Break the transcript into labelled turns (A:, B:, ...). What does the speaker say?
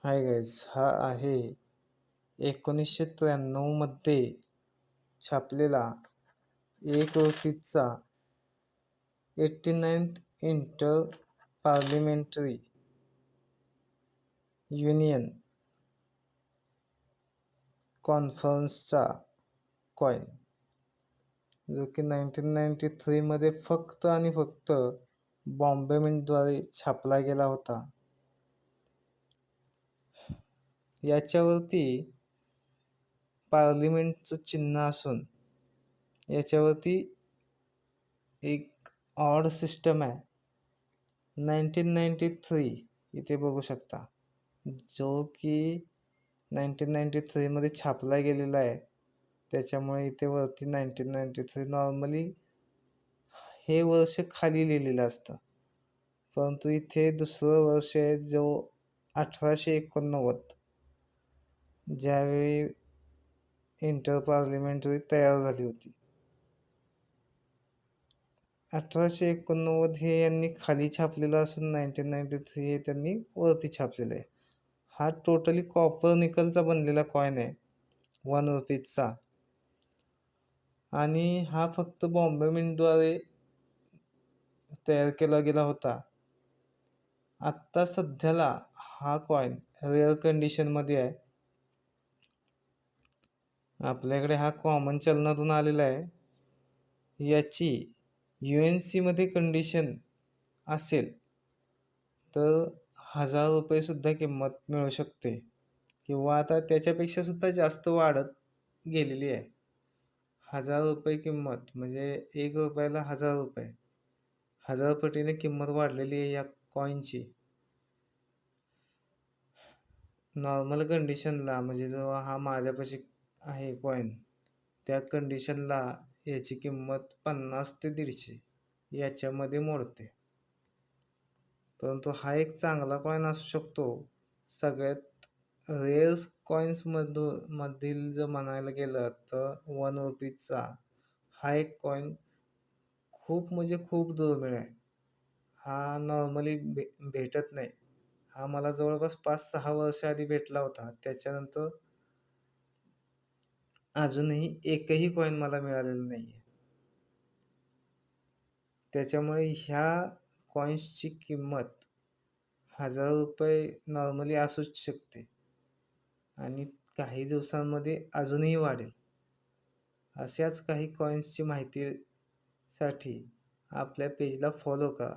A: Hi guys, हा आहे 1993 मध्ये छापलेला एक रुपीचा 89th इंटर पार्लिमेंटरी युनियन कॉन्फरन्सचा कॉइन, जो की 1993 मध्ये फक्त आणि फक्त बॉम्बे मिंटद्वारे छापला गेला होता. याच्यावरती पार्लिमेंटचं चिन्ह असून याच्यावरती एक ऑड सिस्टम आहे. 1993 इथे बघू शकता, जो की 1993 मध्ये छापला गेलेला आहे. त्याच्यामुळे इथे वरती 1993 नॉर्मली हे वर्ष खाली लिहिलेलं असतं, परंतु इथे दुसरं वर्ष आहे जो 1889, ज्यावेळी इंटर पार्लिमेंटरी तयार झाली होती. 1889 हे यांनी खाली छापलेलं असून 1993 हे त्यांनी वरती छापलेलं आहे. हा टोटली कॉपर निकलचा बनलेला कॉइन आहे, 1 रुपीजचा, आणि हा फक्त बॉम्बे मिंटद्वारे तयार केला गेला होता. आत्ता सध्याला हा कॉइन रेअर कंडिशनमध्ये आहे. आपल्याकडे हा कॉमन चलनातून आलेला आहे. याची UNC मध्ये कंडिशन असेल तर 1000 रुपये सुद्धा किंमत मिळू शकते, किंवा आता त्याच्यापेक्षा सुद्धा जास्त वाढत गेलेली आहे. 1000 रुपये किंमत म्हणजे 1 रुपयाला 1000 रुपये, 1000 पटीने किंमत वाढलेली आहे या कॉइनची. नॉर्मल कंडिशनला म्हणजे जेव्हा हा माझ्यापाशी आहे कॉइन, त्या कंडिशनला याची किंमत 50 ते 150 याच्यामध्ये मोडते. परंतु हा एक चांगला कॉइन असू शकतो. सगळ्यात रेअर कॉइन्समधील जर म्हणायला गेलं तर 1 रुपीजचा हा एक कॉइन खूप म्हणजे खूप दुर्मिळ आहे. हा नॉर्मली भेटत नाही. हा मला जवळपास 5-6 वर्ष आधी भेटला होता. त्याच्यानंतर अजूनही एकही कॉइन मला मिळालेला नाही आहे. त्याच्यामुळे ह्या कॉइन्सची किंमत 1000 रुपये नॉर्मली असूच शकते, आणि काही दिवसांमध्ये अजूनही वाढेल. अशाच काही कॉइन्सची माहितीसाठी आपल्या पेजला फॉलो करा.